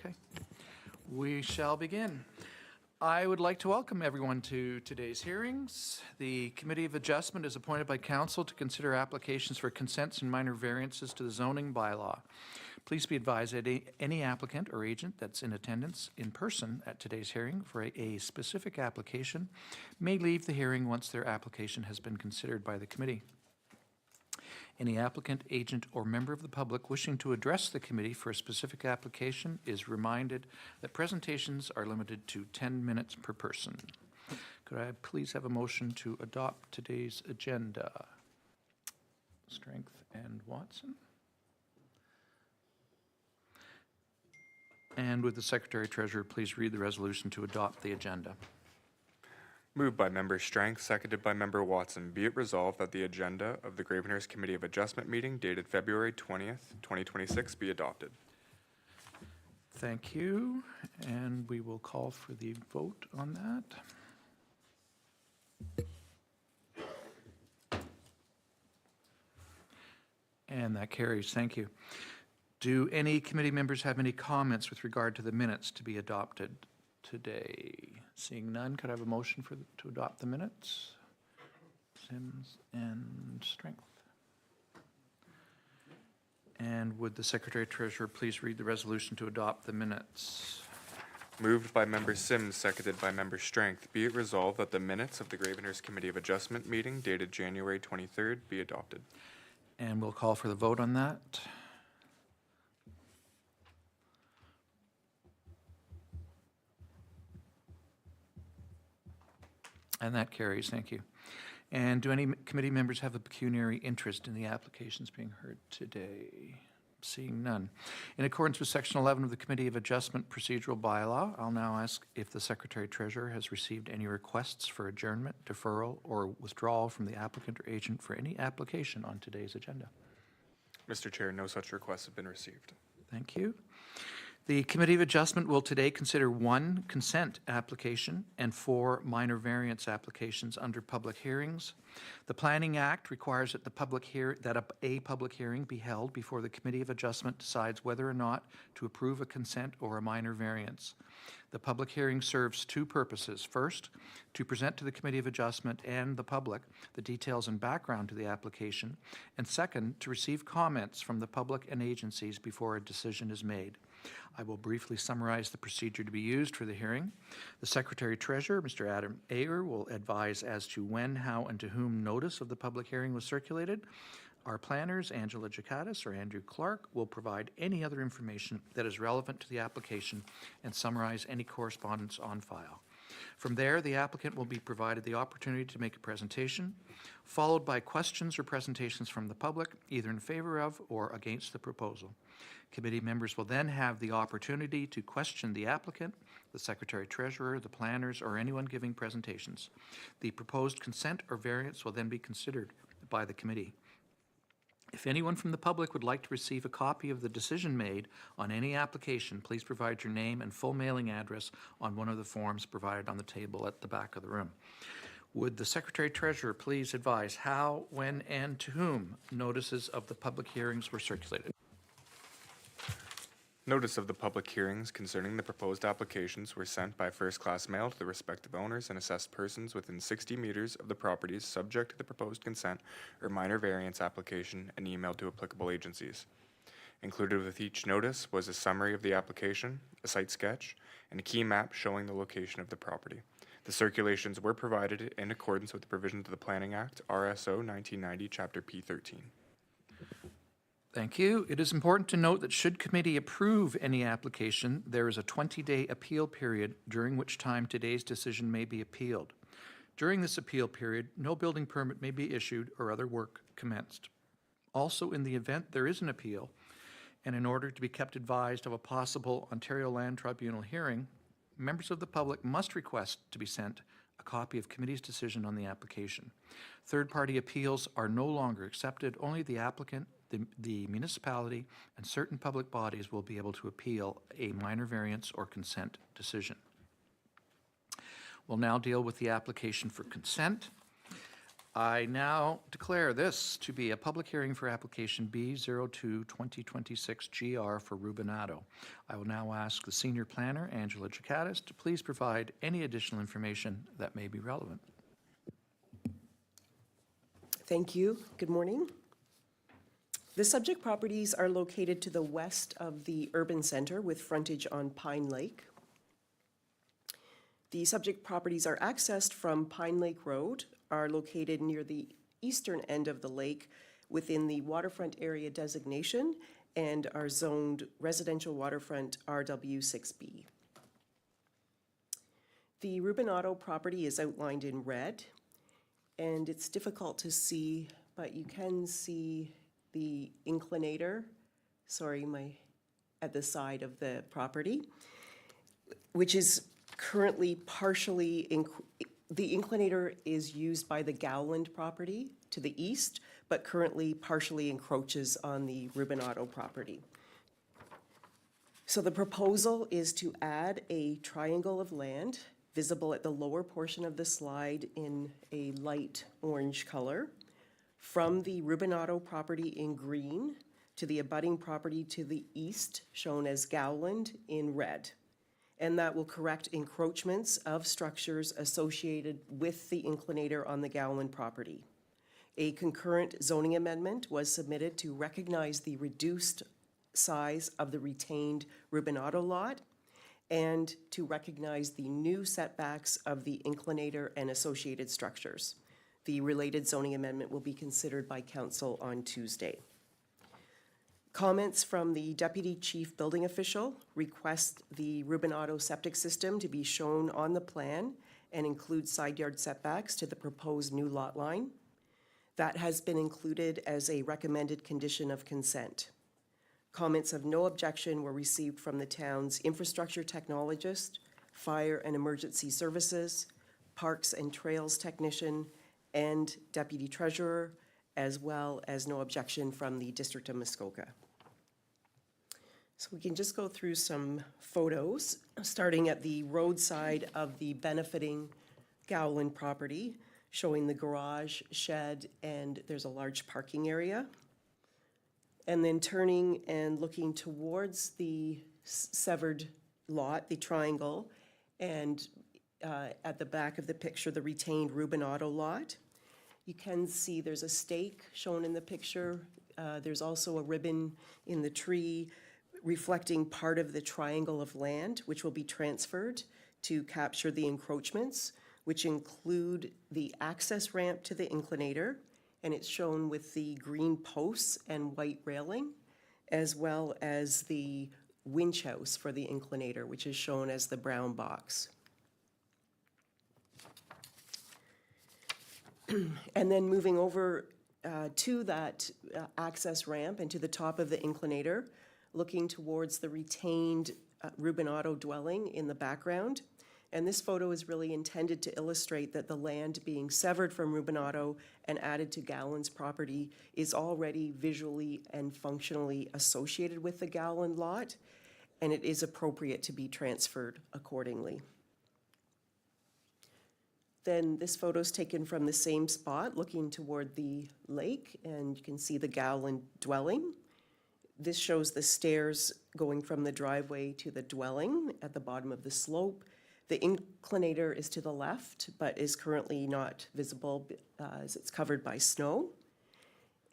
Okay. We shall begin. I would like to welcome everyone to today's hearings. The Committee of Adjustment is appointed by Council to consider applications for consents and minor variances to the zoning bylaw. Please be advised that any applicant or agent that's in attendance in person at today's hearing for a specific application may leave the hearing once their application has been considered by the committee. Any applicant, agent, or member of the public wishing to address the committee for a specific application is reminded that presentations are limited to 10 minutes per person. Could I please have a motion to adopt today's agenda? Strength and Watson. And would the Secretary Treasurer please read the resolution to adopt the agenda? Moved by Member Strength, seconded by Member Watson. Be it resolved that the agenda of the Gravenhurst Committee of Adjustment meeting dated February 20th, 2026 be adopted. Thank you. And we will call for the vote on that. And that carries. Thank you. Do any committee members have any comments with regard to the minutes to be adopted today? Seeing none, could I have a motion to adopt the minutes? Sims and Strength. And would the Secretary Treasurer please read the resolution to adopt the minutes? Moved by Member Sims, seconded by Member Strength. Be it resolved that the minutes of the Gravenhurst Committee of Adjustment meeting dated January 23rd be adopted. And we'll call for the vote on that. And that carries. Thank you. And do any committee members have a pecuniary interest in the applications being heard today? Seeing none. In accordance with Section 11 of the Committee of Adjustment procedural bylaw, I'll now ask if the Secretary Treasurer has received any requests for adjournment, deferral, or withdrawal from the applicant or agent for any application on today's agenda. Mr. Chair, no such requests have been received. Thank you. The Committee of Adjustment will today consider one consent application and 4 minor variance applications under public hearings. The Planning Act requires that a public hearing be held before the Committee of Adjustment decides whether or not to approve a consent or a minor variance. The public hearing serves 2 purposes. First, to present to the Committee of Adjustment and the public the details and background to the application, and second, to receive comments from the public and agencies before a decision is made. I will briefly summarize the procedure to be used for the hearing. The Secretary Treasurer, Mr. Adam Ayer, will advise as to when, how, and to whom notice of the public hearing was circulated. Our planners, Angela Jakatis or Andrew Clark, will provide any other information that is relevant to the application and summarize any correspondence on file. From there, the applicant will be provided the opportunity to make a presentation, followed by questions or presentations from the public, either in favor of or against the proposal. Committee members will then have the opportunity to question the applicant, the Secretary Treasurer, the planners, or anyone giving presentations. The proposed consent or variance will then be considered by the committee. If anyone from the public would like to receive a copy of the decision made on any application, please provide your name and full mailing address on one of the forms provided on the table at the back of the room. Would the Secretary Treasurer please advise how, when, and to whom notices of the public hearings were circulated? Notice of the public hearings concerning the proposed applications were sent by first-class mail to the respective owners and assessed persons within 60 meters of the properties subject to the proposed consent or minor variance application and emailed to applicable agencies. Included with each notice was a summary of the application, a site sketch, and a key map showing the location of the property. The circulations were provided in accordance with the provisions of the Planning Act, RSO 1990, Chapter P13. Thank you. It is important to note that should committee approve any application, there is a 20-day appeal period during which time today's decision may be appealed. During this appeal period, no building permit may be issued or other work commenced. Also, in the event there is an appeal, and in order to be kept advised of a possible Ontario Land Tribunal hearing, members of the public must request to be sent a copy of committee's decision on the application. Third-party appeals are no longer accepted. Only the applicant, the municipality, and certain public bodies will be able to appeal a minor variance or consent decision. We'll now deal with the application for consent. I now declare this to be a public hearing for application B02-2026 GR for Rubinato. I will now ask the senior planner, Angela Jakatis, to please provide any additional information that may be relevant. Thank you. Good morning. The subject properties are located to the west of the urban center with frontage on Pine Lake. The subject properties are accessed from Pine Lake Road, are located near the eastern end of the lake within the waterfront area designation, and are zoned residential waterfront RW6B. The Rubinato property is outlined in red, and it's difficult to see, but you can see the inclinator, at the side of the property, which is currently partially, the inclinator is used by the Gowland property to the east, but currently partially encroaches on the Rubinato property. So the proposal is to add a triangle of land visible at the lower portion of the slide in a light orange color, from the Rubinato property in green to the abutting property to the east, shown as Gowland in red. And that will correct encroachments of structures associated with the inclinator on the Gowland property. A concurrent zoning amendment was submitted to recognize the reduced size of the retained Rubinato lot and to recognize the new setbacks of the inclinator and associated structures. The related zoning amendment will be considered by council on Tuesday. Comments from the Deputy Chief Building Official request the Rubinato septic system to be shown on the plan and include side yard setbacks to the proposed new lot line. That has been included as a recommended condition of consent. Comments of no objection were received from the town's infrastructure technologist, fire and emergency services, parks and trails technician, and deputy treasurer, as well as no objection from the District of Muskoka. So we can just go through some photos, starting at the roadside of the benefiting Gowland property, showing the garage, shed, and there's a large parking area. And then turning and looking towards the severed lot, the triangle, and at the back of the picture, the retained Rubinato lot. You can see there's a stake shown in the picture. There's also a ribbon in the tree reflecting part of the triangle of land, which will be transferred to capture the encroachments, which include the access ramp to the inclinator, and it's shown with the green posts and white railing, as well as the winch house for the inclinator, which is shown as the brown box. And then moving over to that access ramp and to the top of the inclinator, looking towards the retained Rubinato dwelling in the background. And this photo is really intended to illustrate that the land being severed from Rubinato and added to Gowland's property is already visually and functionally associated with the Gowland lot, and it is appropriate to be transferred accordingly. Then this photo is taken from the same spot, looking toward the lake, and you can see the Gowland dwelling. This shows the stairs going from the driveway to the dwelling at the bottom of the slope. The inclinator is to the left, but is currently not visible as it's covered by snow.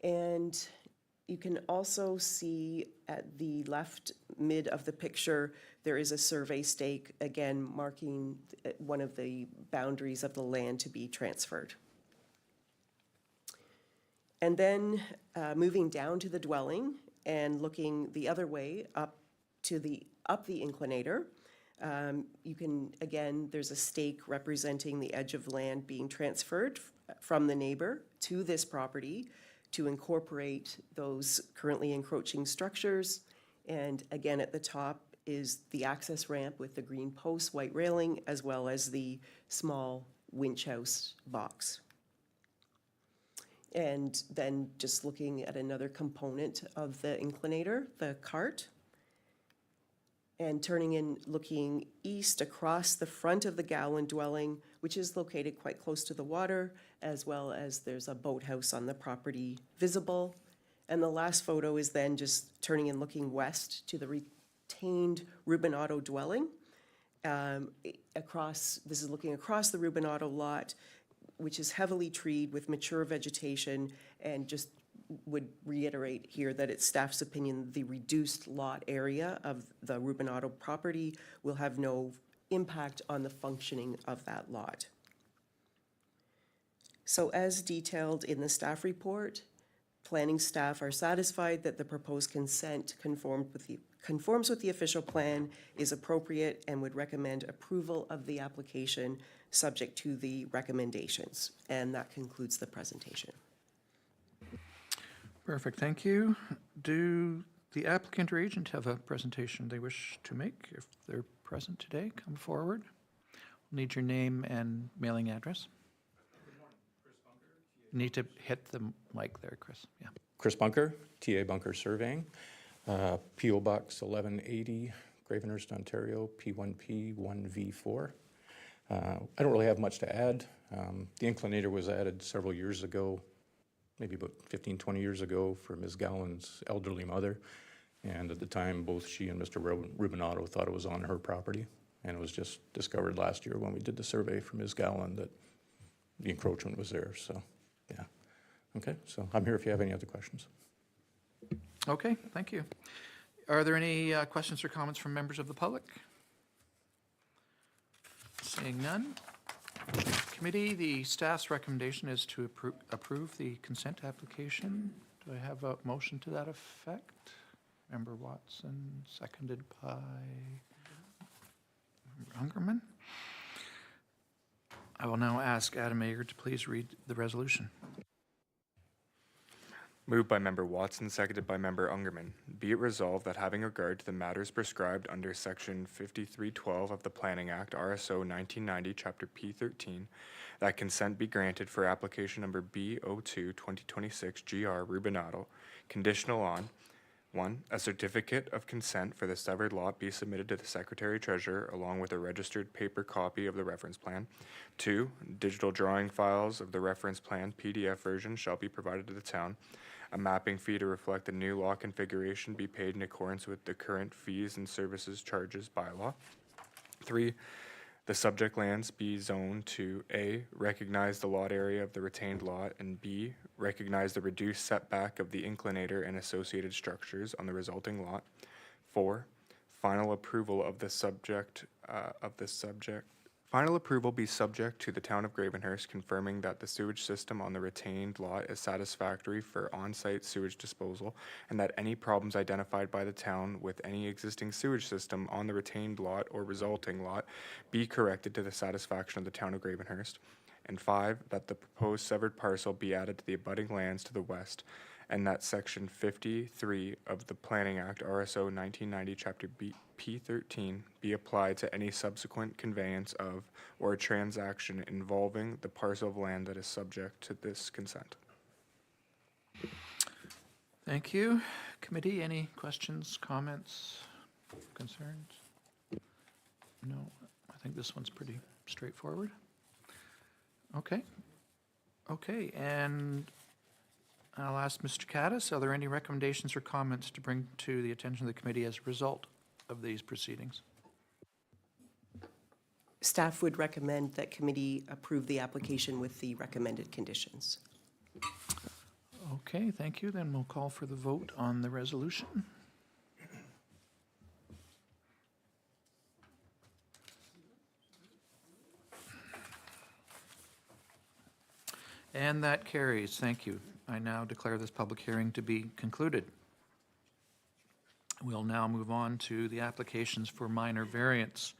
And you can also see at the left mid of the picture, there is a survey stake, again, marking one of the boundaries of the land to be transferred. And then moving down to the dwelling and looking the other way up the inclinator, you can, again, there's a stake representing the edge of land being transferred from the neighbor to this property to incorporate those currently encroaching structures. And again, at the top is the access ramp with the green post, white railing, as well as the small winch house box. And then just looking at another component of the inclinator, the cart. and turning in, looking east across the front of the Gowan dwelling, which is located quite close to the water, as well as there's a boathouse on the property visible. And the last photo is then just turning and looking west to the retained Reuben Auto dwelling. This is looking across the Reuben Auto lot, which is heavily treed with mature vegetation, and just would reiterate here that it's staff's opinion the reduced lot area of the Reuben Auto property will have no impact on the functioning of that lot. So as detailed in the staff report, planning staff are satisfied that the proposed consent conforms with the official plan, is appropriate, and would recommend approval of the application subject to the recommendations. And that concludes the presentation. Perfect, thank you. Do the applicant or agent have a presentation they wish to make? If they're present today, come forward. We'll need your name and mailing address. You need to hit the mic there, Chris. Yeah. Chris Bunker, TA Bunker Surveying, P.O. Box 1180, Gravenhurst, Ontario, P1P 1V4. I don't really have much to add. The inclinator was added several years ago, maybe about 15, 20 years ago, for Ms. Gowan's elderly mother. And at the time, both she and Mr. Reuben Otto thought it was on her property. And it was just discovered last year when we did the survey for Ms. Gowan that the encroachment was there, so, yeah. Okay, so I'm here if you have any other questions. Okay, thank you. Are there any questions or comments from members of the public? Seeing none. Committee, the staff's recommendation is to approve the consent application. Do I have a motion to that effect? Member Watson, seconded by Member Ungerman. I will now ask Adam Ager to please read the resolution. Moved by Member Watson, seconded by Member Ungerman. Be it resolved that having regard to the matters prescribed under Section 5312 of the Planning Act, RSO 1990, Chapter P13, that consent be granted for application number B02-2026 GR Reuben Auto, conditional on 1. A certificate of consent for the severed lot be submitted to the Secretary Treasurer along with a registered paper copy of the reference plan. 2. Digital drawing files of the reference plan PDF version shall be provided to the town. A mapping fee to reflect the new lot configuration be paid in accordance with the current fees and services charges bylaw. 3. The subject lands be zoned to A. Recognize the lot area of the retained lot, and B. Recognize the reduced setback of the inclinator and associated structures on the resulting lot. 4. Final approval of the subject Final approval be subject to the Town of Gravenhurst confirming that the sewage system on the retained lot is satisfactory for on-site sewage disposal, and that any problems identified by the town with any existing sewage system on the retained lot or resulting lot be corrected to the satisfaction of the Town of Gravenhurst. And 5, that the proposed severed parcel be added to the abutting lands to the west, and that Section 53 of the Planning Act, RSO 1990, Chapter P13, be applied to any subsequent conveyance of or transaction involving the parcel of land that is subject to this consent. Thank you. Committee, any questions, comments, concerns? No, I think this one's pretty straightforward. Okay. Okay, and I'll ask Mr. Caddis, are there any recommendations or comments to bring to the attention of the committee as a result of these proceedings? Staff would recommend that committee approve the application with the recommended conditions. Okay, thank you. Then we'll call for the vote on the resolution. And that carries. Thank you. I now declare this public hearing to be concluded. We'll now move on to the applications for minor variance.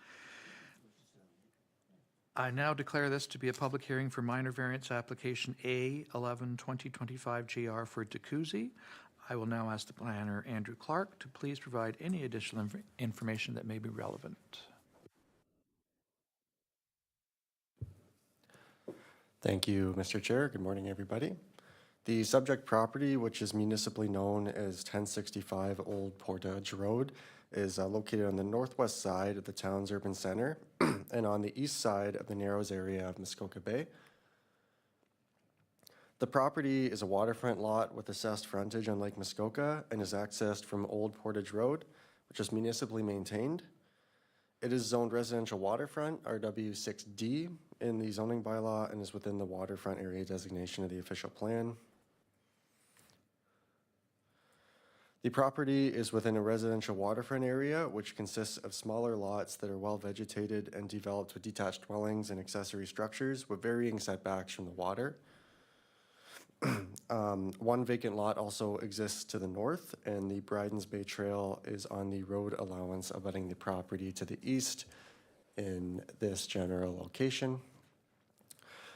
I now declare this to be a public hearing for minor variance application A11-2025 GR for Jacuzzi. I will now ask the planner, Andrew Clark, to please provide any additional information that may be relevant. Thank you, Mr. Chair. Good morning, everybody. The subject property, which is municipally known as 1065 Old Portage Road, is located on the northwest side of the town's urban center and on the east side of the Narrows area of Muskoka Bay. The property is a waterfront lot with assessed frontage on Lake Muskoka and is accessed from Old Portage Road, which is municipally maintained. It is zoned residential waterfront, RW6D, in the zoning bylaw and is within the waterfront area designation of the official plan. The property is within a residential waterfront area, which consists of smaller lots that are well vegetated and developed with detached dwellings and accessory structures with varying setbacks from the water. One vacant lot also exists to the north, and the Bryden's Bay Trail is on the road allowance abutting the property to the east in this general location.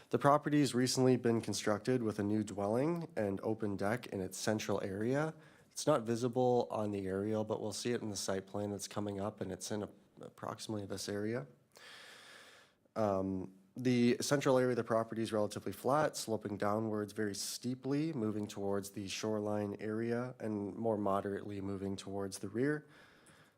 The property has recently been constructed with a new dwelling and open deck in its central area. It's not visible on the aerial, but we'll see it in the site plan that's coming up, and it's in approximately this area. The central area of the property is relatively flat, sloping downwards very steeply, moving towards the shoreline area and more moderately moving towards the rear.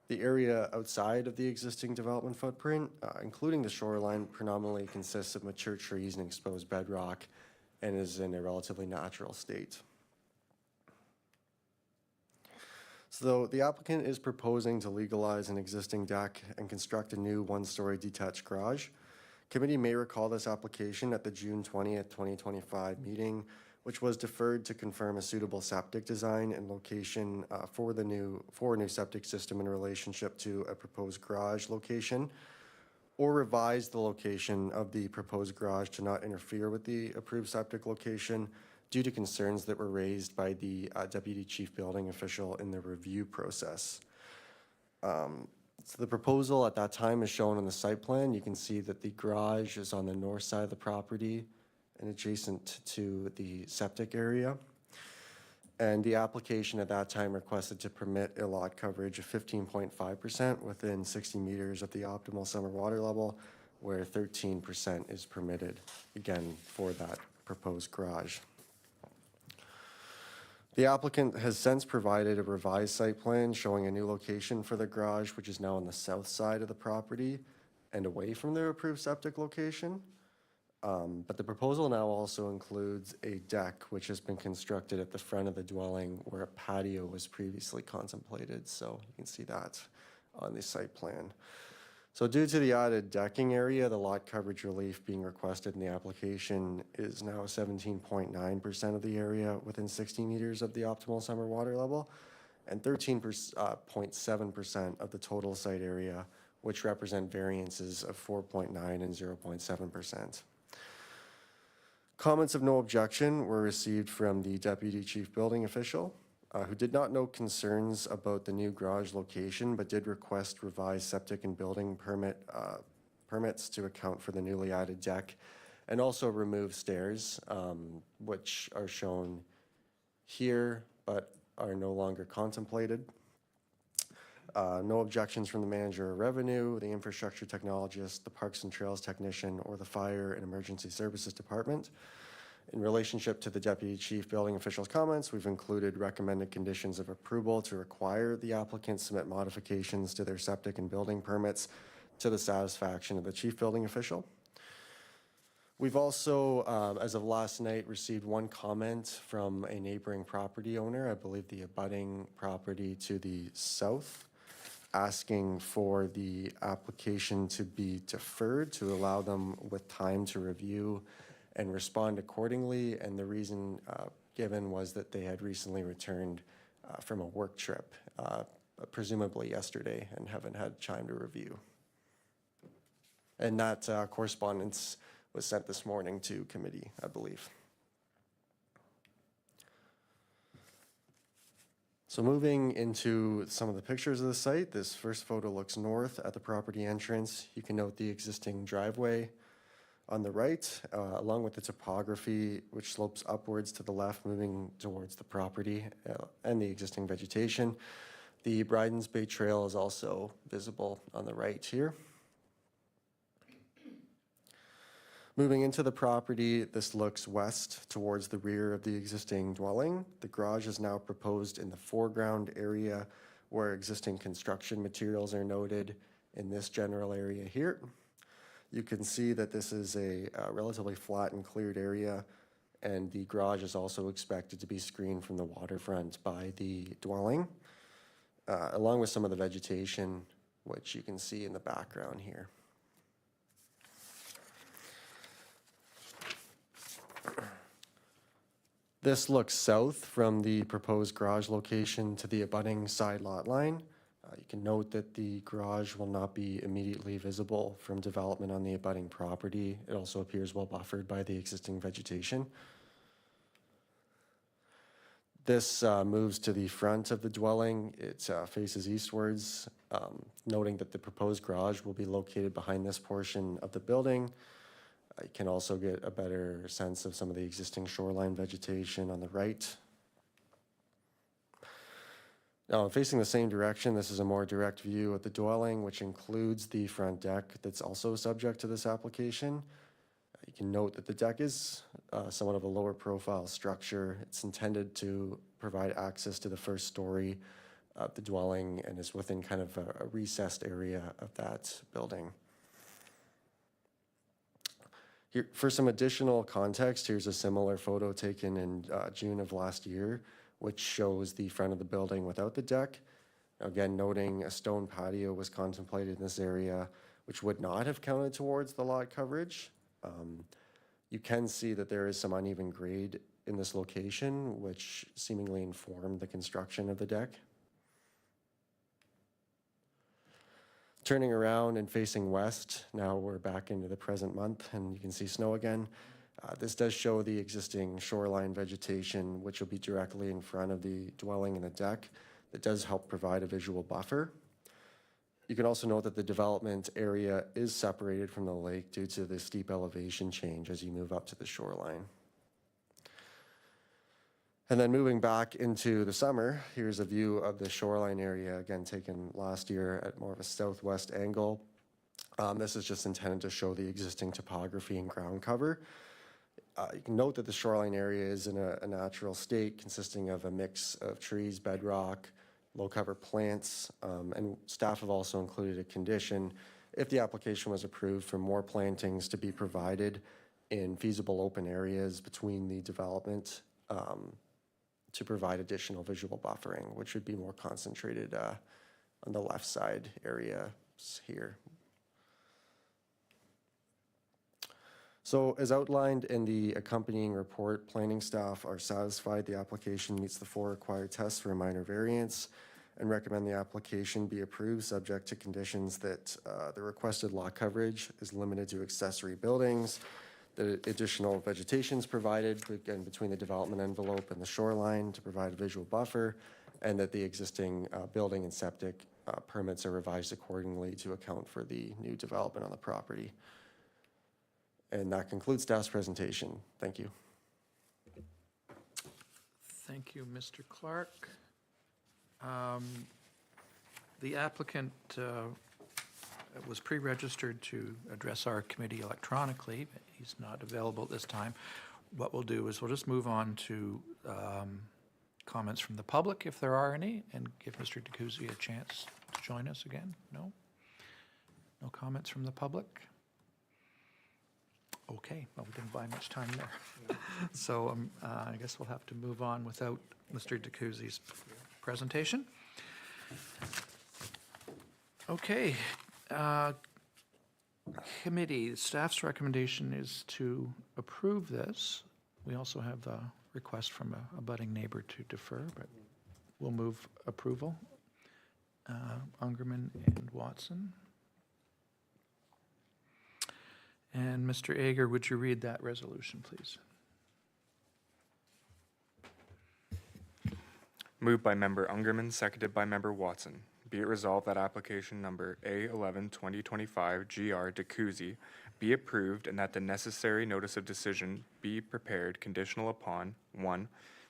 The area outside of the existing development footprint, including the shoreline, predominantly consists of mature trees and exposed bedrock and is in a relatively natural state. So the applicant is proposing to legalize an existing deck and construct a new one-story detached garage. Committee may recall this application at the June 20th, 2025 meeting, which was deferred to confirm a suitable septic design and location for a new septic system in relationship to a proposed garage location, or revise the location of the proposed garage to not interfere with the approved septic location due to concerns that were raised by the Deputy Chief Building Official in the review process. So the proposal at that time is shown on the site plan. You can see that the garage is on the north side of the property and adjacent to the septic area. And the application at that time requested to permit a lot coverage of 15.5% within 60 meters of the optimal summer water level, where 13% is permitted, again, for that proposed garage. The applicant has since provided a revised site plan showing a new location for the garage, which is now on the south side of the property and away from their approved septic location. But the proposal now also includes a deck which has been constructed at the front of the dwelling where a patio was previously contemplated. So you can see that on the site plan. So due to the added decking area, the lot coverage relief being requested in the application is now 17.9% of the area within 60 meters of the optimal summer water level and 13.7% of the total site area, which represent variances of 4.9 and 0.7%. Comments of no objection were received from the Deputy Chief Building Official, who did not note concerns about the new garage location, but did request revised septic and building permits to account for the newly added deck, and also remove stairs, which are shown here, but are no longer contemplated. No objections from the manager of revenue, the infrastructure technologist, the parks and trails technician, or the fire and emergency services department. In relationship to the Deputy Chief Building Official's comments, we've included recommended conditions of approval to require the applicant submit modifications to their septic and building permits to the satisfaction of the Chief Building Official. We've also, as of last night, received one comment from a neighboring property owner, I believe the abutting property to the south, asking for the application to be deferred to allow them with time to review and respond accordingly. And the reason given was that they had recently returned from a work trip, presumably yesterday, and haven't had time to review. And that correspondence was sent this morning to committee, I believe. So moving into some of the pictures of the site, this first photo looks north at the property entrance. You can note the existing driveway on the right, along with the topography, which slopes upwards to the left, moving towards the property and the existing vegetation. The Bryden's Bay Trail is also visible on the right here. Moving into the property, this looks west towards the rear of the existing dwelling. The garage is now proposed in the foreground area where existing construction materials are noted in this general area here. You can see that this is a relatively flat and cleared area, and the garage is also expected to be screened from the waterfront by the dwelling, along with some of the vegetation, which you can see in the background here. This looks south from the proposed garage location to the abutting side lot line. You can note that the garage will not be immediately visible from development on the abutting property. It also appears well buffered by the existing vegetation. This moves to the front of the dwelling. It faces eastwards, noting that the proposed garage will be located behind this portion of the building. You can also get a better sense of some of the existing shoreline vegetation on the right. Now, facing the same direction, this is a more direct view of the dwelling, which includes the front deck that's also subject to this application. You can note that the deck is somewhat of a lower profile structure. It's intended to provide access to the first story of the dwelling and is within kind of a recessed area of that building. Here, for some additional context, here's a similar photo taken in June of last year, which shows the front of the building without the deck. Again, noting a stone patio was contemplated in this area, which would not have counted towards the lot coverage. You can see that there is some uneven grade in this location, which seemingly informed the construction of the deck. Turning around and facing west, now we're back into the present month and you can see snow again. This does show the existing shoreline vegetation, which will be directly in front of the dwelling and the deck. That does help provide a visual buffer. You can also note that the development area is separated from the lake due to the steep elevation change as you move up to the shoreline. And then moving back into the summer, here's a view of the shoreline area, again taken last year at more of a southwest angle. This is just intended to show the existing topography and ground cover. You can note that the shoreline area is in a natural state consisting of a mix of trees, bedrock, low cover plants, and staff have also included a condition, if the application was approved, for more plantings to be provided in feasible open areas between the development to provide additional visual buffering, which would be more concentrated on the left side area here. So as outlined in the accompanying report, planning staff are satisfied the application meets the 4 required tests for a minor variance and recommend the application be approved subject to conditions that the requested lot coverage is limited to accessory buildings, the additional vegetation is provided, again, between the development envelope and the shoreline to provide a visual buffer, and that the existing building and septic permits are revised accordingly to account for the new development on the property. And that concludes staff's presentation. Thank you. Thank you, Mr. Clark. The applicant was pre-registered to address our committee electronically. But he's not available at this time. What we'll do is we'll just move on to comments from the public, if there are any, and give Mr. DeCouzy a chance to join us again. No? No comments from the public? Okay, well, we didn't buy much time there. So I guess we'll have to move on without Mr. DeCouzy's presentation. Okay. Committee, staff's recommendation is to approve this. We also have a request from a budding neighbor to defer, but we'll move approval. Ungerman and Watson. And Mr. Ager, would you read that resolution, please? Moved by Member Ungerman, seconded by Member Watson. Be it resolved that application number A11-2025 GR DeCouzy be approved and that the necessary notice of decision be prepared conditional upon 1.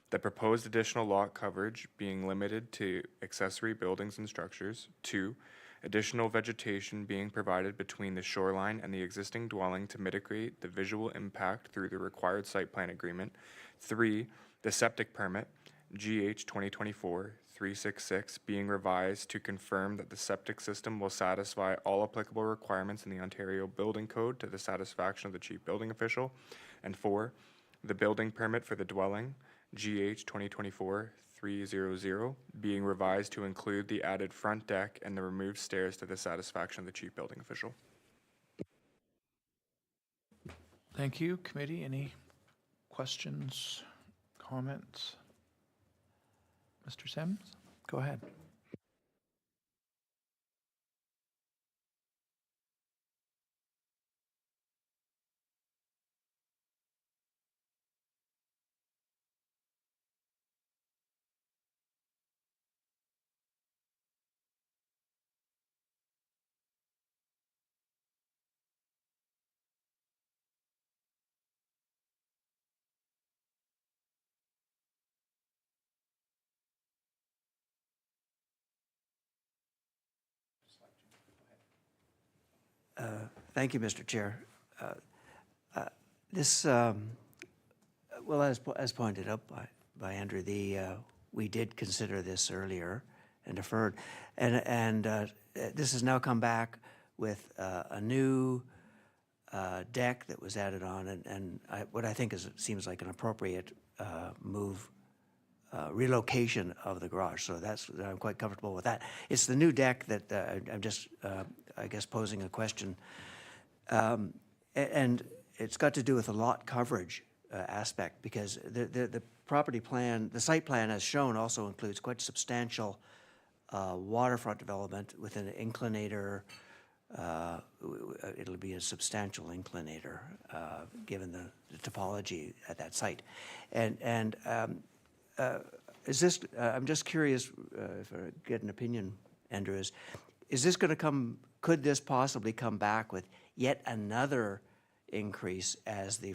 The proposed additional lot coverage being limited to accessory buildings and structures. 2. Additional vegetation being provided between the shoreline and the existing dwelling to mitigate the visual impact through the required site plan agreement. 3. The septic permit, GH 2024 366 being revised to confirm that the septic system will satisfy all applicable requirements in the Ontario Building Code to the satisfaction of the chief building official. And 4, the building permit for the dwelling, GH 2024-300, being revised to include the added front deck and the removed stairs to the satisfaction of the chief building official. Thank you. Committee, any questions, comments? Mr. Sims, go ahead. Thank you, Mr. Chair. This, well, as pointed out by Andrew, we did consider this earlier and deferred, and this has now come back with a new deck that was added on, and what I think seems like an appropriate move. Relocation of the garage, so I'm quite comfortable with that. It's the new deck that I'm just, I guess, posing a question, and it's got to do with the lot coverage aspect, because the property plan, the site plan as shown, also includes quite substantial waterfront development with an inclinator. It'll be a substantial inclinator given the topology at that site, and is this, I'm just curious if I get an opinion, Andrew, is this going to come, could this possibly come back with yet another increase as the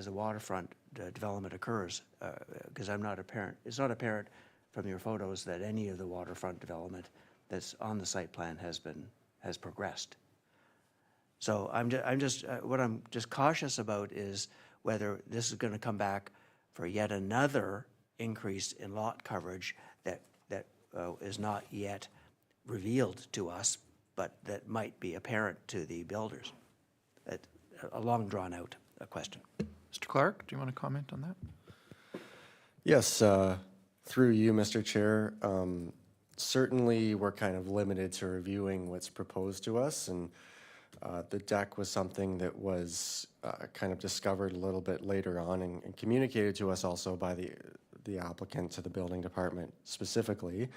waterfront development occurs? Because it's not apparent from your photos that any of the waterfront development that's on the site plan has progressed. So what I'm just cautious about is whether this is going to come back for yet another increase in lot coverage that is not yet revealed to us, but that might be apparent to the builders. A long drawn out question. Mr. Clark, do you want to comment on that? Yes, through you, Mr. Chair. Certainly, we're kind of limited to reviewing what's proposed to us, and the deck was something that was kind of discovered a little bit later on and communicated to us also by the applicant to the building department specifically.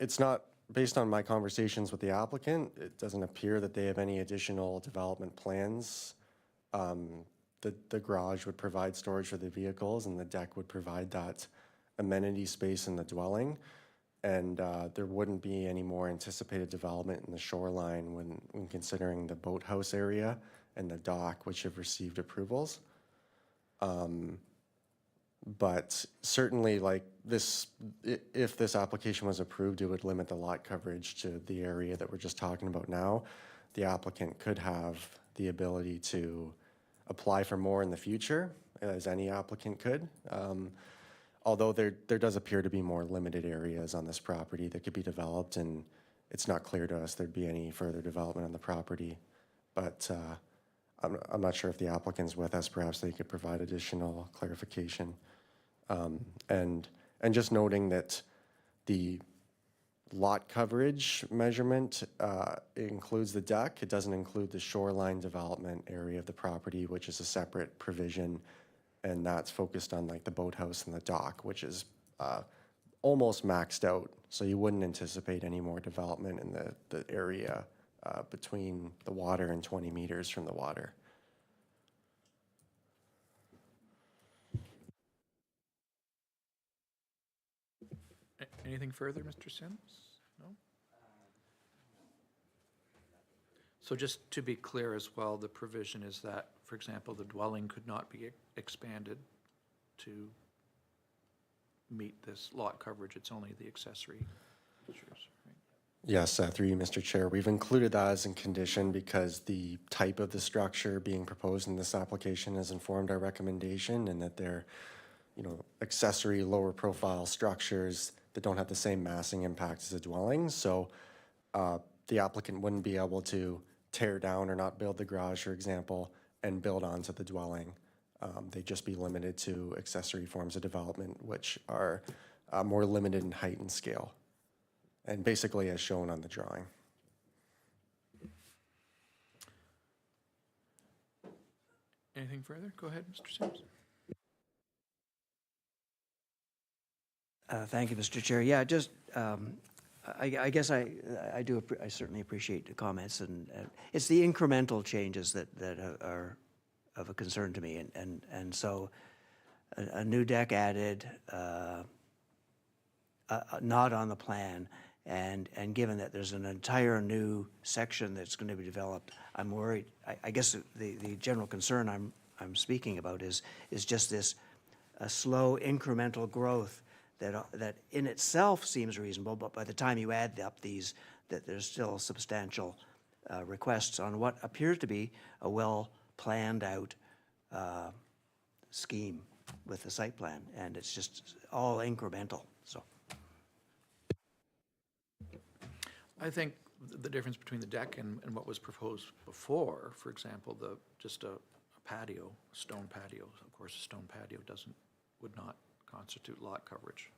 It's not, based on my conversations with the applicant, it doesn't appear that they have any additional development plans. The garage would provide storage for the vehicles, and the deck would provide that amenity space in the dwelling. And there wouldn't be any more anticipated development in the shoreline when considering the boathouse area and the dock, which have received approvals. But certainly, like this, if this application was approved, it would limit the lot coverage to the area that we're just talking about now. The applicant could have the ability to apply for more in the future, as any applicant could. Although there does appear to be more limited areas on this property that could be developed, and it's not clear to us there'd be any further development on the property. But I'm not sure if the applicant's with us. Perhaps they could provide additional clarification. And just noting that the lot coverage measurement includes the deck. It doesn't include the shoreline development area of the property, which is a separate provision. And that's focused on like the boathouse and the dock, which is almost maxed out. So you wouldn't anticipate any more development in the area between the water and 20 meters from the water. Anything further, Mr. Sims? No? So just to be clear as well, the provision is that, for example, the dwelling could not be expanded to meet this lot coverage. It's only the accessory features, right? Yes, through you, Mr. Chair. We've included that as a condition because the type of the structure being proposed in this application has informed our recommendation, and that there accessory lower profile structures that don't have the same massing impact as a dwelling. So the applicant wouldn't be able to tear down or not build the garage, for example, and build onto the dwelling. They'd just be limited to accessory forms of development, which are more limited in height and scale, and basically as shown on the drawing. Anything further? Go ahead, Mr. Sims. Thank you, Mr. Chair. Yeah, just, I guess I certainly appreciate the comments, and it's the incremental changes that are of a concern to me, and so a new deck added, not on the plan, and given that there's an entire new section that's going to be developed, I'm worried. I guess the general concern I'm speaking about is just this slow incremental growth that in itself seems reasonable, but by the time you add up these, that there's still substantial requests on what appears to be a well-planned out scheme with the site plan, and it's just all incremental, so. I think the difference between the deck and what was proposed before, for example, just a patio, a stone patio, of course, a stone patio would not constitute lot coverage.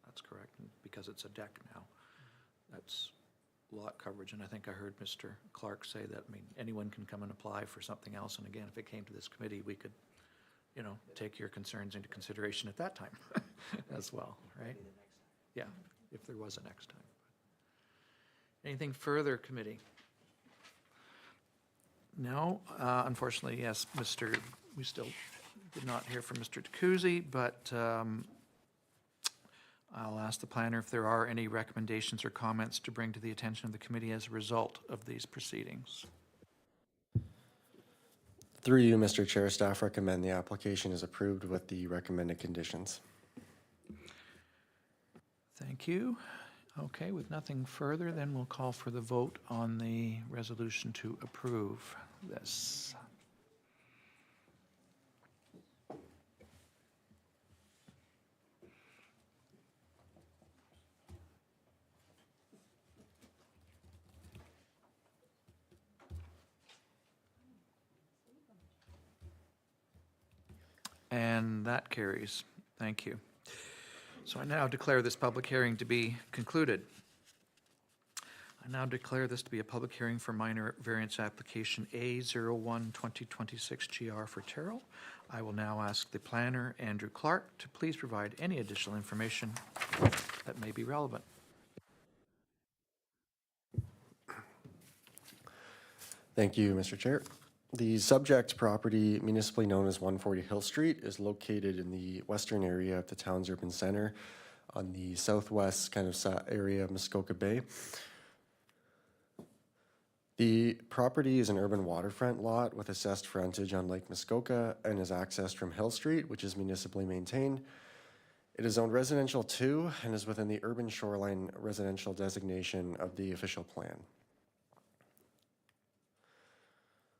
That's correct? And because it's a deck now, that's lot coverage. And I think I heard Mr. Clark say that, anyone can come and apply for something else. And again, if it came to this committee, we could, take your concerns into consideration at that time as well, right? Yeah, if there was a next time. Anything further, committee? No, unfortunately, yes, we still did not hear from Mr. DeCouzy, but I'll ask the planner if there are any recommendations or comments to bring to the attention of the committee as a result of these proceedings. Through you, Mr. Chair, staff recommend the application is approved with the recommended conditions. Thank you. Okay, with nothing further, then we'll call for the vote on the resolution to approve this. And that carries. Thank you. So I now declare this public hearing to be concluded. I now declare this to be a public hearing for minor variance application A01-2026 GR for Terrell. I will now ask the planner, Andrew Clark, to please provide any additional information that may be relevant. Thank you, Mr. Chair. The subject property, municipally known as 140 Hill Street, is located in the western area of the town's urban center on the southwest area of Muskoka Bay. The property is an urban waterfront lot with assessed frontage on Lake Muskoka and is accessed from Hill Street, which is municipally maintained. It is zoned residential 2 and is within the urban shoreline residential designation of the official plan.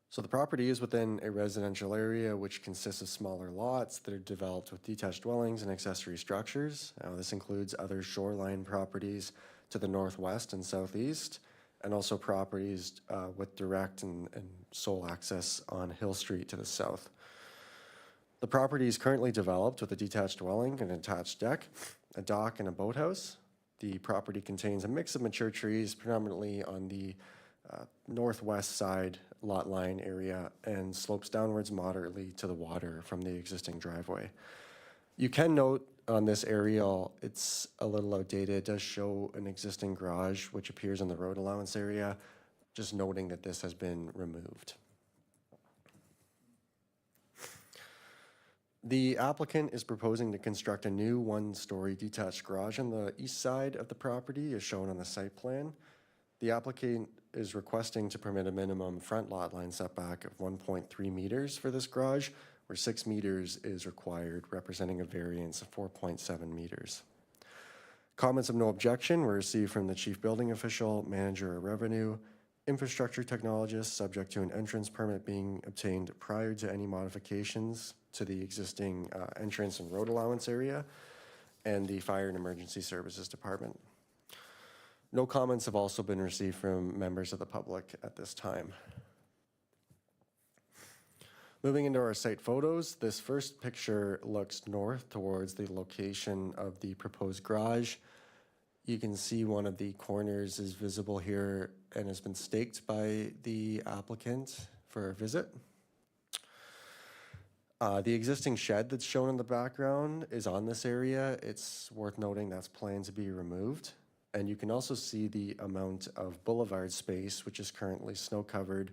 So the property is within a residential area which consists of smaller lots that are developed with detached dwellings and accessory structures. This includes other shoreline properties to the northwest and southeast, and also properties with direct and sole access on Hill Street to the south. The property is currently developed with a detached dwelling, an attached deck, a dock, and a boathouse. The property contains a mix of mature trees, predominantly on the northwest side lot line area, and slopes downwards moderately to the water from the existing driveway. You can note on this aerial, it's a little outdated. It does show an existing garage which appears in the road allowance area, just noting that this has been removed. The applicant is proposing to construct a new one-story detached garage on the east side of the property as shown on the site plan. The applicant is requesting to permit a minimum front lot line setback of 1.3 meters for this garage, where 6 meters is required, representing a variance of 4.7 meters. Comments of no objection were received from the chief building official, manager of revenue, infrastructure technologist, subject to an entrance permit being obtained prior to any modifications to the existing entrance and road allowance area and the Fire and Emergency Services Department. No comments have also been received from members of the public at this time. Moving into our site photos, this first picture looks north towards the location of the proposed garage. You can see one of the corners is visible here and has been staked by the applicant for a visit. The existing shed that's shown in the background is on this area. It's worth noting that's planned to be removed. And you can also see the amount of boulevard space, which is currently snow-covered,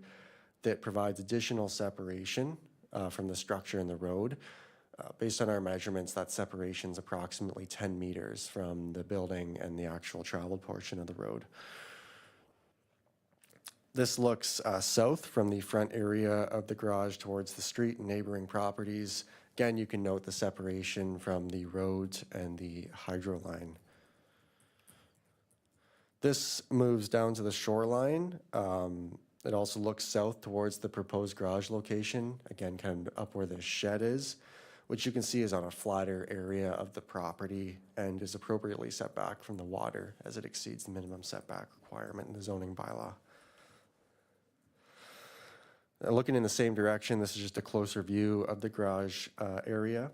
that provides additional separation from the structure and the road. Based on our measurements, that separation is approximately 10 meters from the building and the actual traveled portion of the road. This looks south from the front area of the garage towards the street and neighboring properties. Again, you can note the separation from the road and the hydro line. This moves down to the shoreline. It also looks south towards the proposed garage location, again, kind of up where the shed is, which you can see is on a flatter area of the property and is appropriately set back from the water as it exceeds the minimum setback requirement in the zoning bylaw. Looking in the same direction, this is just a closer view of the garage area.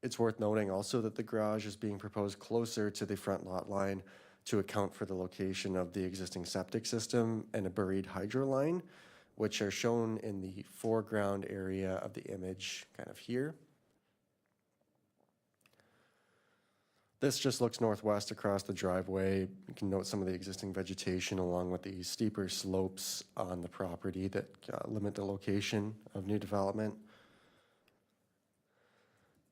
It's worth noting also that the garage is being proposed closer to the front lot line to account for the location of the existing septic system and a buried hydro line, which are shown in the foreground area of the image, kind of here. This just looks northwest across the driveway. You can note some of the existing vegetation along with the steeper slopes on the property that limit the location of new development.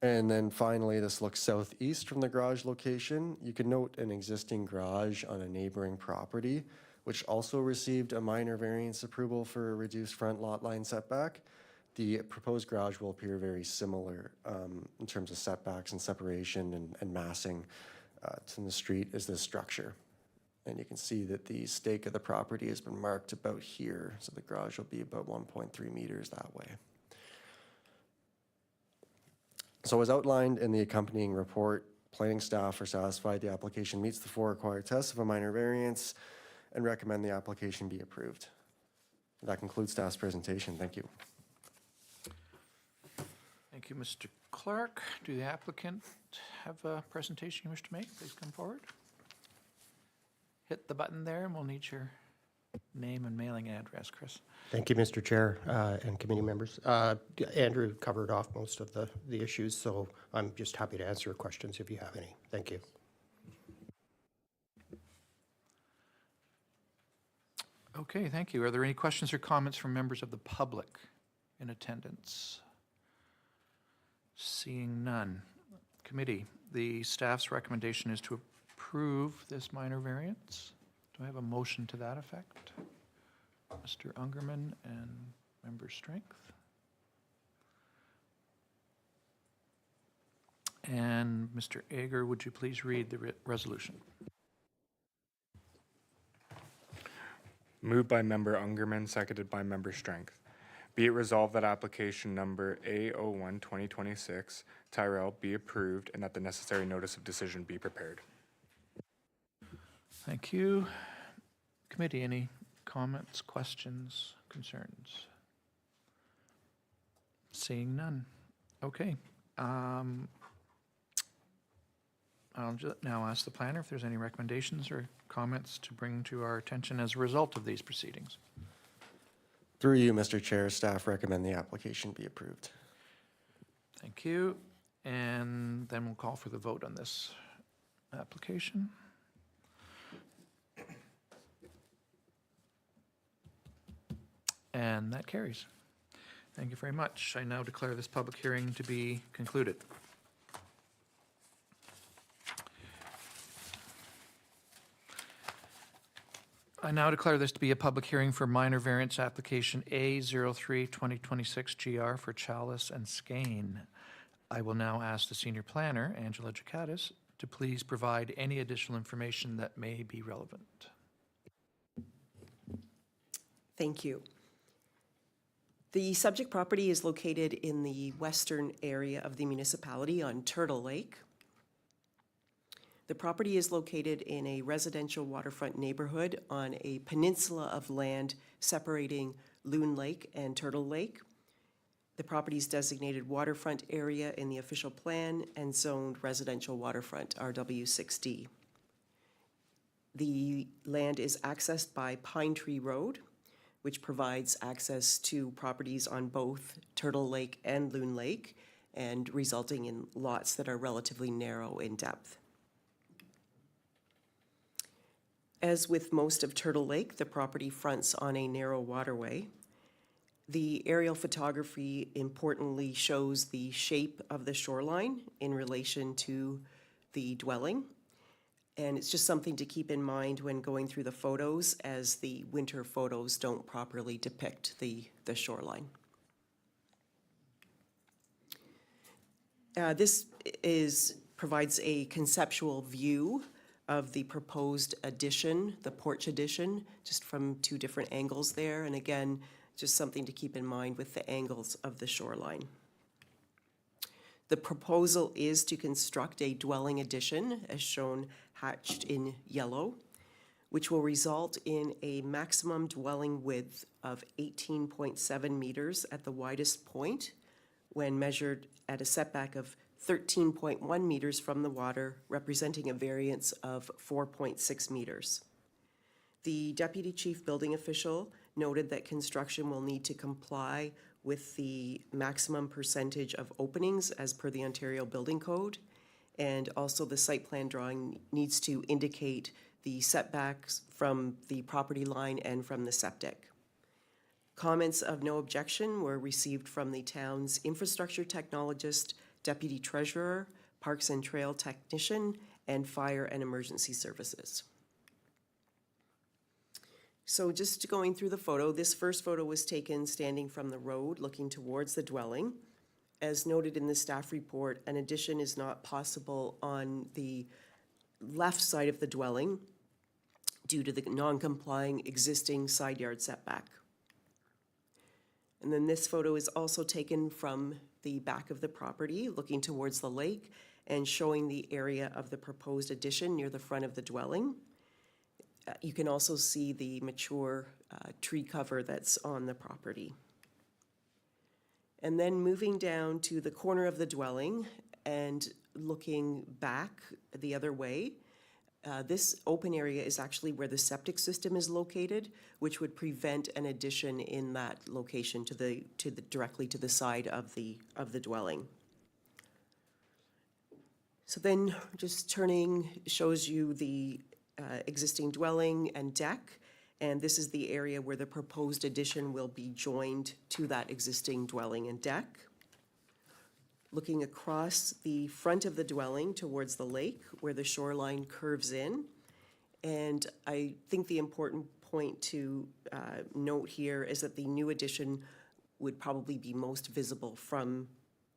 And then finally, this looks southeast from the garage location. You can note an existing garage on a neighboring property, which also received a minor variance approval for a reduced front lot line setback. The proposed garage will appear very similar in terms of setbacks and separation and massing to the street as this structure. And you can see that the stake of the property has been marked about here, so the garage will be about 1.3 meters that way. So as outlined in the accompanying report, planning staff are satisfied the application meets the 4 required tests of a minor variance and recommend the application be approved. That concludes staff's presentation. Thank you. Thank you, Mr. Clark. Do the applicant have a presentation you wish to make? Please come forward. Hit the button there, and we'll need your name and mailing address, Chris. Thank you, Mr. Chair and committee members. Andrew covered off most of the issues, so I'm just happy to answer questions if you have any. Thank you. Okay, thank you. Are there any questions or comments from members of the public in attendance? Seeing none. Committee, the staff's recommendation is to approve this minor variance. Do I have a motion to that effect? Mr. Ungerman and Member Strength. And Mr. Ager, would you please read the resolution? Moved by Member Ungerman, seconded by Member Strength. Be it resolved that application number A01-2026, Tyrell, be approved and that the necessary notice of decision be prepared. Thank you. Committee, any comments, questions, concerns? Seeing none. Okay. I'll now ask the planner if there's any recommendations or comments to bring to our attention as a result of these proceedings. Through you, Mr. Chair, staff recommend the application be approved. Thank you. And then we'll call for the vote on this application. And that carries. Thank you very much. I now declare this public hearing to be concluded. I now declare this to be a public hearing for minor variance application A03-2026 GR for Chalice and Skane. I will now ask the senior planner, Angela Jakatis, to please provide any additional information that may be relevant. Thank you. The subject property is located in the western area of the municipality on Turtle Lake. The property is located in a residential waterfront neighborhood on a peninsula of land separating Loon Lake and Turtle Lake. The property is designated waterfront area in the official plan and zoned residential waterfront, RW6D. The land is accessed by Pine Tree Road, which provides access to properties on both Turtle Lake and Loon Lake, and resulting in lots that are relatively narrow in depth. As with most of Turtle Lake, the property fronts on a narrow waterway. The aerial photography importantly shows the shape of the shoreline in relation to the dwelling. And it's just something to keep in mind when going through the photos, as the winter photos don't properly depict the shoreline. This provides a conceptual view of the proposed addition, the porch addition, just from two different angles there. And again, just something to keep in mind with the angles of the shoreline. The proposal is to construct a dwelling addition, as shown hatched in yellow, which will result in a maximum dwelling width of 18.7 meters at the widest point when measured at a setback of 13.1 meters from the water, representing a variance of 4.6 meters. The Deputy Chief Building Official noted that construction will need to comply with the maximum percentage of openings as per the Ontario Building Code, and also the site plan drawing needs to indicate the setbacks from the property line and from the septic. Comments of no objection were received from the town's infrastructure technologist, deputy treasurer, parks and trail technician, and fire and emergency services. So just going through the photo, this first photo was taken standing from the road looking towards the dwelling. As noted in the staff report, an addition is not possible on the left side of the dwelling due to the non-complying existing side yard setback. And then this photo is also taken from the back of the property, looking towards the lake and showing the area of the proposed addition near the front of the dwelling. You can also see the mature tree cover that's on the property. And then moving down to the corner of the dwelling and looking back the other way, this open area is actually where the septic system is located, which would prevent an addition in that location directly to the side of the dwelling. So then just turning shows you the existing dwelling and deck, and this is the area where the proposed addition will be joined to that existing dwelling and deck. Looking across the front of the dwelling towards the lake where the shoreline curves in. And I think the important point to note here is that the new addition would probably be most visible from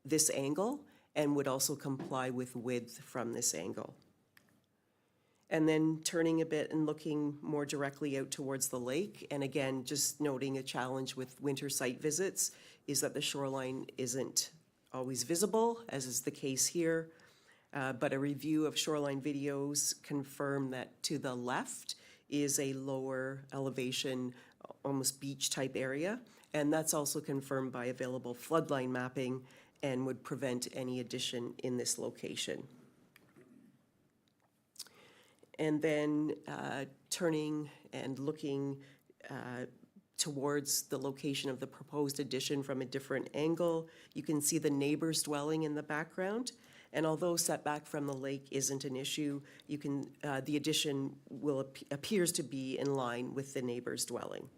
this angle and would also comply with width from this angle. And then turning a bit and looking more directly out towards the lake, and again, just noting a challenge with winter site visits is that the shoreline isn't always visible, as is the case here. But a review of shoreline videos confirm that to the left is a lower elevation, almost beach type area. And that's also confirmed by available floodline mapping and would prevent any addition in this location. And then turning and looking towards the location of the proposed addition from a different angle, you can see the neighbor's dwelling in the background. And although setback from the lake isn't an issue, you can the addition appears to be in line with the neighbor's dwelling.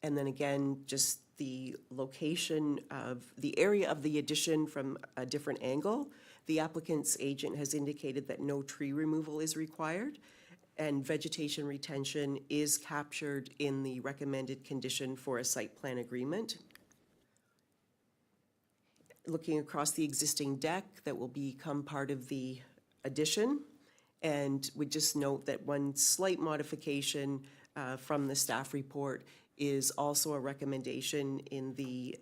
And then again, just the location of the area of the addition from a different angle. The applicant's agent has indicated that no tree removal is required, and vegetation retention is captured in the recommended condition for a site plan agreement. Looking across the existing deck that will become part of the addition, and would just note that one slight modification from the staff report is also a recommendation in the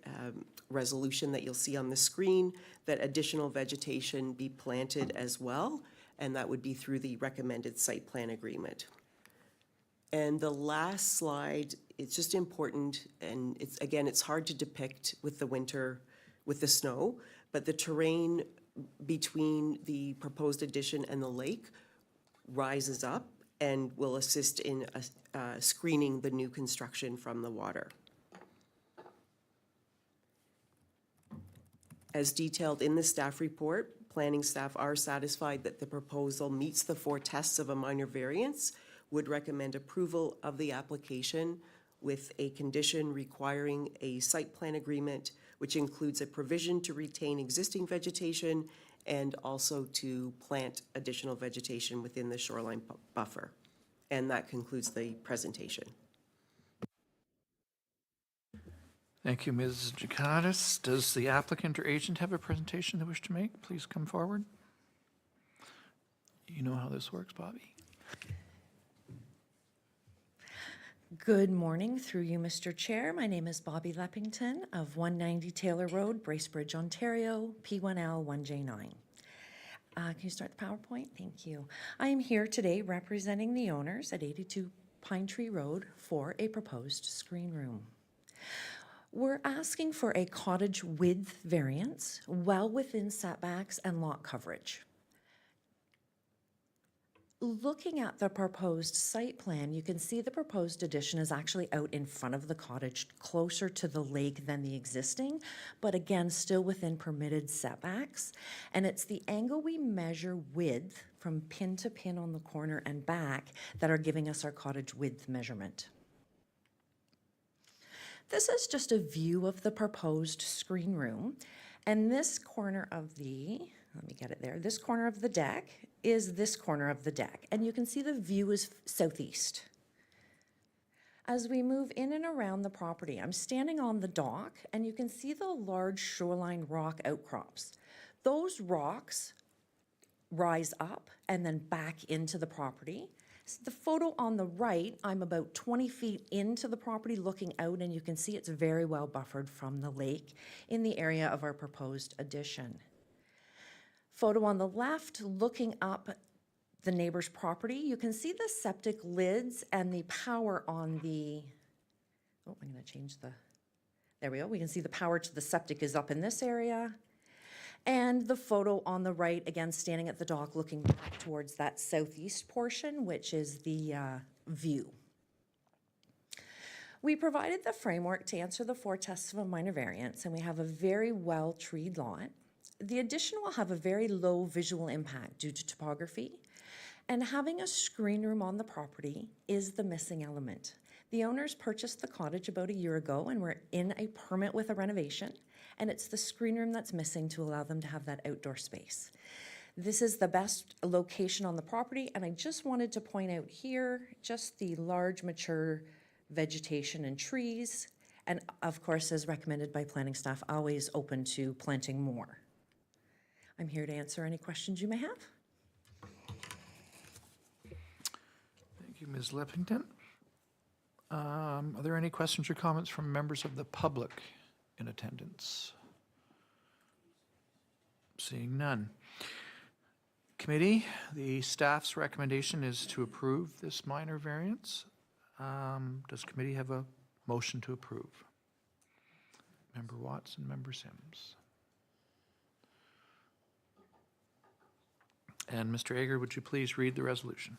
resolution that you'll see on the screen, that additional vegetation be planted as well, and that would be through the recommended site plan agreement. And the last slide, it's just important, and it's, again, it's hard to depict with the winter, with the snow, but the terrain between the proposed addition and the lake rises up and will assist in screening the new construction from the water. As detailed in the staff report, planning staff are satisfied that the proposal meets the 4 tests of a minor variance, would recommend approval of the application with a condition requiring a site plan agreement, which includes a provision to retain existing vegetation and also to plant additional vegetation within the shoreline buffer. And that concludes the presentation. Thank you, Ms. Giacardis. Does the applicant or agent have a presentation they wish to make? Please come forward. You know how this works, Bobby. Good morning, through you, Mr. Chair. My name is Bobby Leppington of 190 Taylor Road, Bracebridge, Ontario, P1L 1J9. Can you start the PowerPoint? Thank you. I am here today representing the owners at 82 Pine Tree Road for a proposed screen room. We're asking for a cottage width variance well within setbacks and lot coverage. Looking at the proposed site plan, you can see the proposed addition is actually out in front of the cottage, closer to the lake than the existing, but again, still within permitted setbacks. And it's the angle we measure width from pin to pin on the corner and back that are giving us our cottage width measurement. This is just a view of the proposed screen room. And this corner of the, let me get it there, this corner of the deck is this corner of the deck. And you can see the view is southeast. As we move in and around the property, I'm standing on the dock and you can see the large shoreline rock outcrops. Those rocks rise up and then back into the property. The photo on the right, I'm about 20 feet into the property looking out, and you can see it's very well buffered from the lake in the area of our proposed addition. Photo on the left, looking up the neighbor's property, you can see the septic lids and the power on the, oh, I'm gonna change the, there we go. We can see the power to the septic is up in this area. And the photo on the right, again, standing at the dock, looking back towards that southeast portion, which is the view. We provided the framework to answer the 4 tests of a minor variance, and we have a very well-treed lot. The addition will have a very low visual impact due to topography, and having a screen room on the property is the missing element. The owners purchased the cottage about a year ago, and we're in a permit with a renovation. And it's the screen room that's missing to allow them to have that outdoor space. This is the best location on the property, and I just wanted to point out here just the large mature vegetation and trees, and of course, as recommended by planning staff, always open to planting more. I'm here to answer any questions you may have. Thank you, Ms. Leppington. Are there any questions or comments from members of the public in attendance? Seeing none. Committee, the staff's recommendation is to approve this minor variance. Does committee have a motion to approve? Member Watson, Member Sims. And Mr. Ager, would you please read the resolution?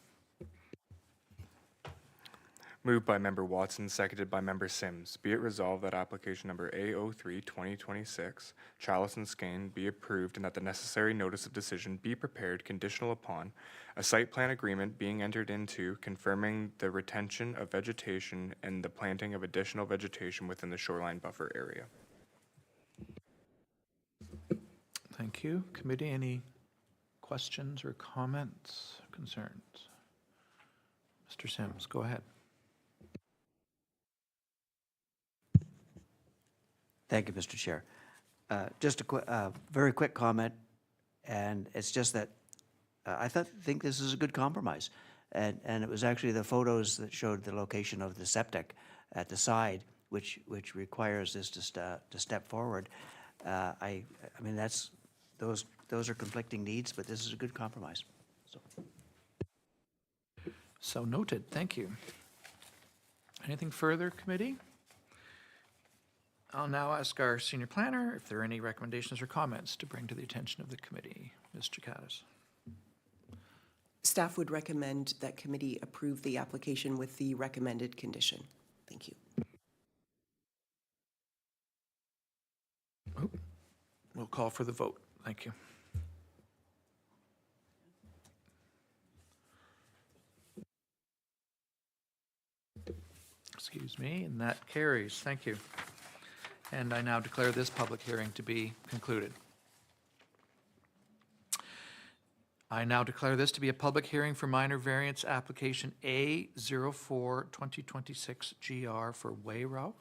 Moved by Member Watson, seconded by Member Sims. Be it resolved that application number A03-2026, Chalice and Skane, be approved and that the necessary notice of decision be prepared conditional upon a site plan agreement being entered into confirming the retention of vegetation and the planting of additional vegetation within the shoreline buffer area. Thank you. Committee, any questions or comments, concerns? Mr. Sims, go ahead. Thank you, Mr. Chair. Just a very quick comment, and it's just that I think this is a good compromise. And it was actually the photos that showed the location of the septic at the side, which requires this to step forward. I mean, those are conflicting needs, but this is a good compromise. So. So noted, thank you. Anything further, committee? I'll now ask our senior planner if there are any recommendations or comments to bring to the attention of the committee. Ms. Chakatis. Staff would recommend that committee approve the application with the recommended condition. Thank you. We'll call for the vote. Thank you. Excuse me, and that carries. Thank you. And I now declare this public hearing to be concluded. I now declare this to be a public hearing for minor variance application A04-2026 GR for Wayrock.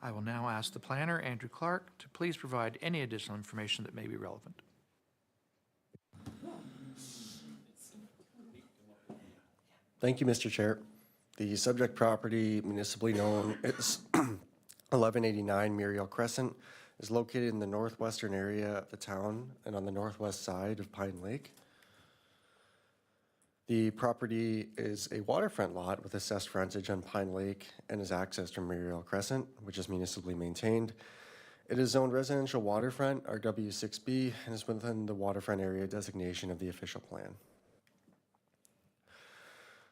I will now ask the planner, Andrew Clark, to please provide any additional information that may be relevant. Thank you, Mr. Chair. The subject property, municipally known as 1189 Muriel Crescent, is located in the northwestern area of the town and on the northwest side of Pine Lake. The property is a waterfront lot with assessed frontage on Pine Lake and is accessed from Muriel Crescent, which is municipally maintained. It is zoned residential waterfront, RW6B, and is within the waterfront area designation of the official plan.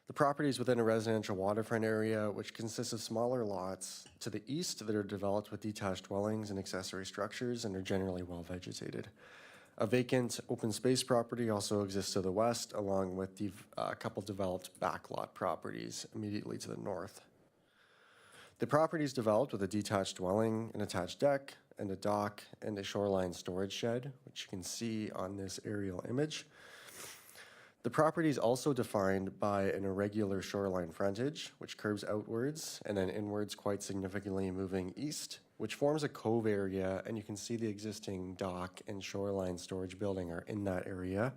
The property is within a residential waterfront area, which consists of smaller lots to the east that are developed with detached dwellings and accessory structures and are generally well vegetated. A vacant open space property also exists to the west, along with a couple developed backlot properties immediately to the north. The property is developed with a detached dwelling, an attached deck, and a dock, and a shoreline storage shed, which you can see on this aerial image. The property is also defined by an irregular shoreline frontage, which curves outwards and then inwards quite significantly moving east, which forms a cove area, and you can see the existing dock and shoreline storage building are in that area.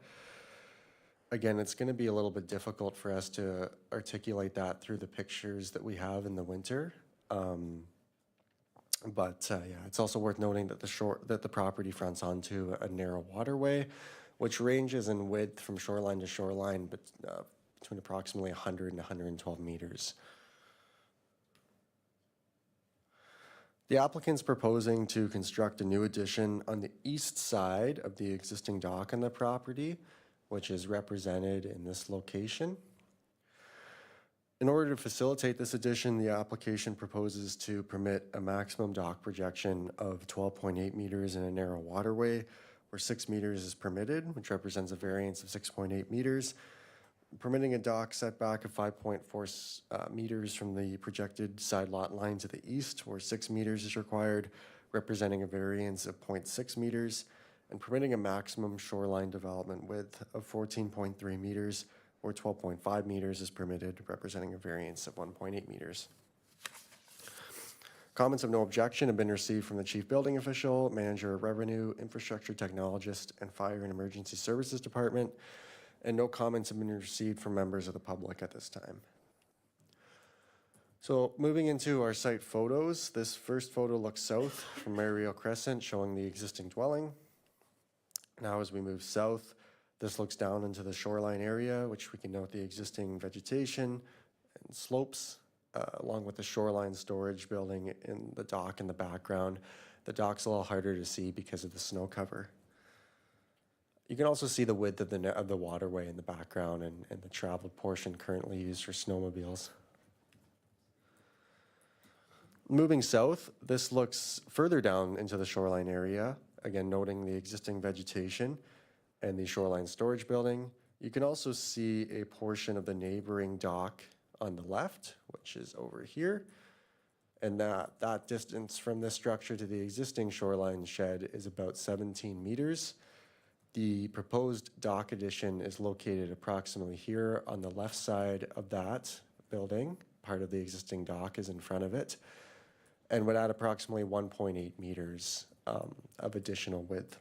Again, it's going to be a little bit difficult for us to articulate that through the pictures that we have in the winter. Yeah, it's also worth noting that the property fronts onto a narrow waterway, which ranges in width from shoreline to shoreline, but between approximately 100 and 112 meters. The applicant's proposing to construct a new addition on the east side of the existing dock on the property, which is represented in this location. In order to facilitate this addition, the application proposes to permit a maximum dock projection of 12.8 meters in a narrow waterway, where 6 meters is permitted, which represents a variance of 6.8 meters, permitting a dock setback of 5.4 meters from the projected side lot line to the east, where 6 meters is required, representing a variance of 0.6 meters, and permitting a maximum shoreline development width of 14.3 meters, where 12.5 meters is permitted, representing a variance of 1.8 meters. Comments of no objection have been received from the Chief Building Official, Manager of Revenue, Infrastructure Technologist, and Fire and Emergency Services Department, and no comments have been received from members of the public at this time. So moving into our site photos, this first photo looks south from Muriel Crescent, showing the existing dwelling. Now as we move south, this looks down into the shoreline area, which we can note the existing vegetation and slopes, along with the shoreline storage building in the dock in the background. The dock's a little harder to see because of the snow cover. You can also see the width of the waterway in the background and the traveled portion currently used for snowmobiles. Moving south, this looks further down into the shoreline area, again noting the existing vegetation and the shoreline storage building. You can also see a portion of the neighboring dock on the left, which is over here. And that distance from this structure to the existing shoreline shed is about 17 meters. The proposed dock addition is located approximately here on the left side of that building. Part of the existing dock is in front of it, and would add approximately 1.8 meters of additional width.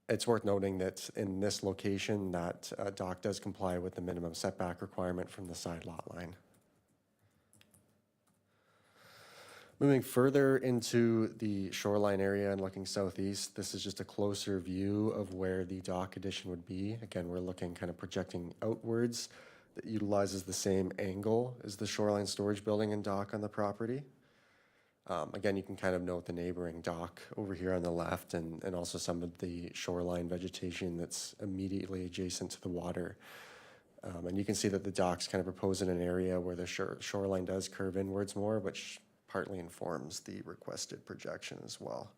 It's worth noting that in this location, that dock does comply with the minimum setback requirement from the side lot line. Moving further into the shoreline area and looking southeast, this is just a closer view of where the dock addition would be. Again, we're looking kind of projecting outwards that utilizes the same angle as the shoreline storage building and dock on the property. Again, you can kind of note the neighboring dock over here on the left and also some of the shoreline vegetation that's immediately adjacent to the water. And you can see that the dock's kind of proposed in an area where the shoreline does curve inwards more, which partly informs the requested projection as well.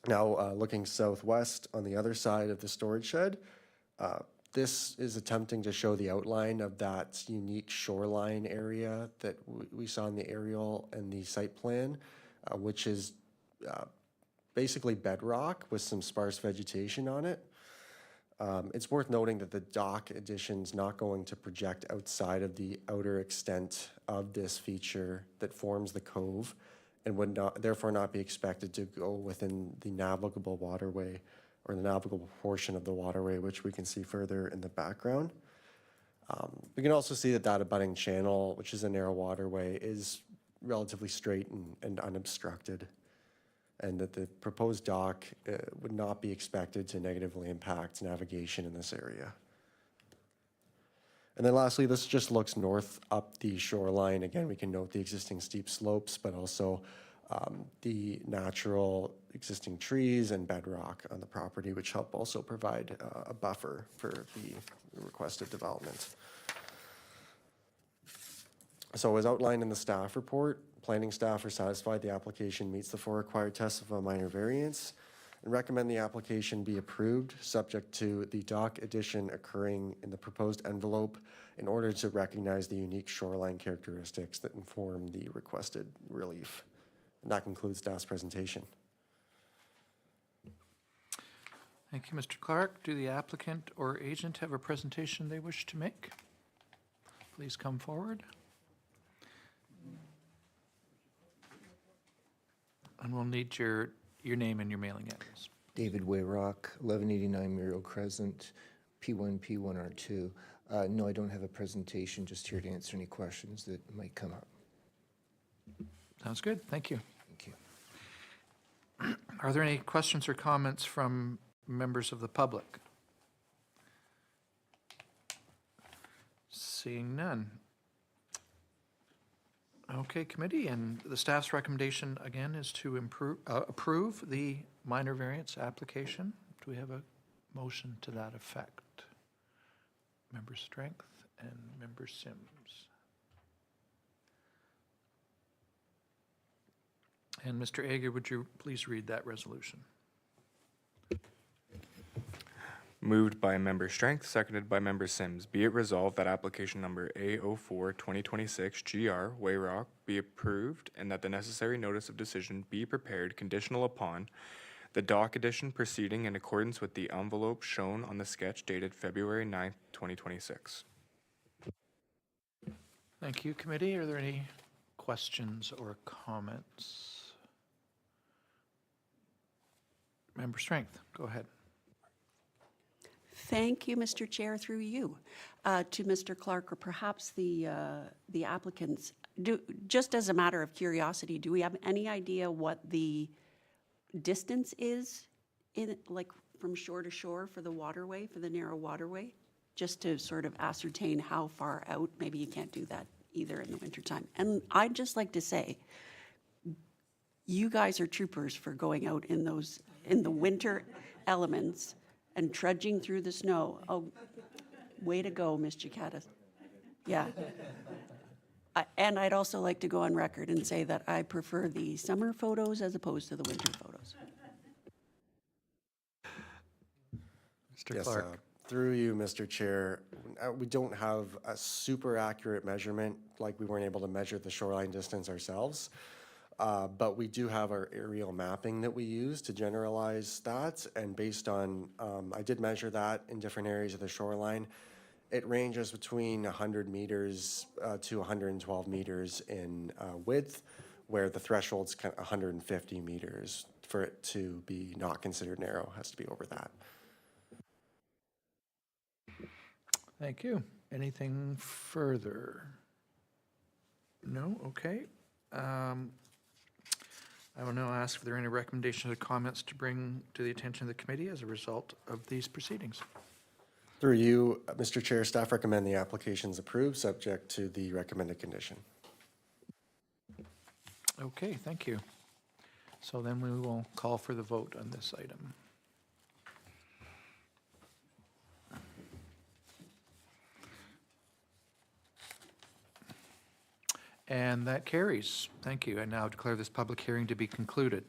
Now, looking southwest on the other side of the storage shed, this is attempting to show the outline of that unique shoreline area that we saw in the aerial and the site plan, which is basically bedrock with some sparse vegetation on it. It's worth noting that the dock addition's not going to project outside of the outer extent of this feature that forms the cove and would not, therefore not be expected to go within the navigable waterway or the navigable portion of the waterway, which we can see further in the background. We can also see that that abutting channel, which is a narrow waterway, is relatively straight and unobstructed, and that the proposed dock would not be expected to negatively impact navigation in this area. And then lastly, this just looks north up the shoreline. Again, we can note the existing steep slopes, but also the natural existing trees and bedrock on the property, which help also provide a buffer for the requested development. So as outlined in the staff report, planning staff are satisfied the application meets the 4 required tests of a minor variance and recommend the application be approved, subject to the dock addition occurring in the proposed envelope in order to recognize the unique shoreline characteristics that inform the requested relief. And that concludes staff's presentation. Thank you, Mr. Clark. Do the applicant or agent have a presentation they wish to make? Please come forward. And we'll need your name and your mailing address. David Wayrock, 1189 Muriel Crescent, P1, P1R2. No, I don't have a presentation, just here to answer any questions that might come up. Sounds good. Thank you. Thank you. Are there any questions or comments from members of the public? Seeing none. Okay, committee, and the staff's recommendation again is to approve the minor variance application. Do we have a motion to that effect? Member Strength and Member Sims. And Mr. Ager, would you please read that resolution? Moved by Member Strength, seconded by Member Sims. Be it resolved that application number A04-2026 GR Wayrock be approved and that the necessary notice of decision be prepared conditional upon the dock addition proceeding in accordance with the envelope shown on the sketch dated February 9th, 2026. Thank you, committee. Are there any questions or comments? Member Strength, go ahead. Thank you, Mr. Chair, through you, to Mr. Clark, or perhaps the applicants. Just as a matter of curiosity, do we have any idea what the distance is like from shore to shore for the waterway, for the narrow waterway? Just to sort of ascertain how far out. Maybe you can't do that either in the wintertime. And I'd just like to say, you guys are troopers for going out in the winter elements and trudging through the snow. Oh, way to go, Ms. Giacata. Yeah. And I'd also like to go on record and say that I prefer the summer photos as opposed to the winter photos. Mr. Yes, Clark. through you, Mr. Chair, we don't have a super accurate measurement, like we weren't able to measure the shoreline distance ourselves. But we do have our aerial mapping that we use to generalize that. And based on, I did measure that in different areas of the shoreline. It ranges between 100 meters to 112 meters in width, where the threshold's kind of 150 meters for it to be not considered narrow, has to be over that. Thank you. Anything further? No? Okay. I will now ask if there are any recommendations or comments to bring to the attention of the committee as a result of these proceedings. Through you, Mr. Chair, staff recommend the applications approved, subject to the recommended condition. Okay, thank you. So then we will call for the vote on this item. And that carries. Thank you. I now declare this public hearing to be concluded.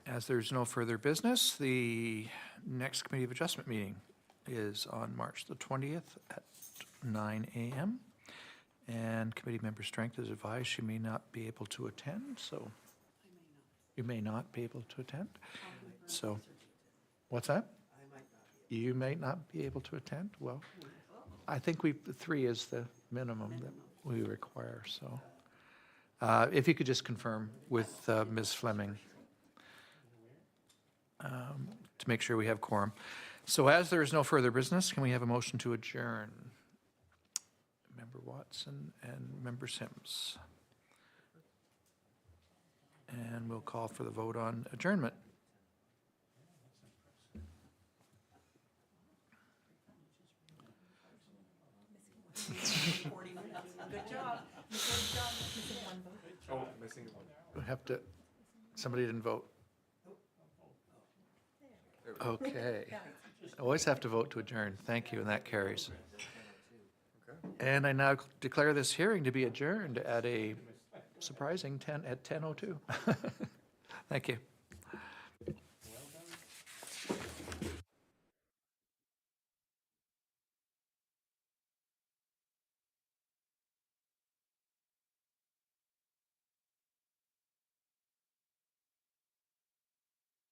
As there's no further business, the next Committee of Adjustment meeting is on March the 20th at 9 a.m. And committee member Strength is advised she may not be able to attend, so. You may not be able to attend. So, what's that? You may not be able to attend? Well, I think 3 is the minimum that we require, so. If you could just confirm with Ms. Fleming to make sure we have quorum. So as there is no further business, can we have a motion to adjourn? Member Watson and Member Sims. And we'll call for the vote on adjournment. We have to, somebody didn't vote. Okay. Always have to vote to adjourn. Thank you, and that carries. And I now declare this hearing to be adjourned at a surprising 10:02. Thank you.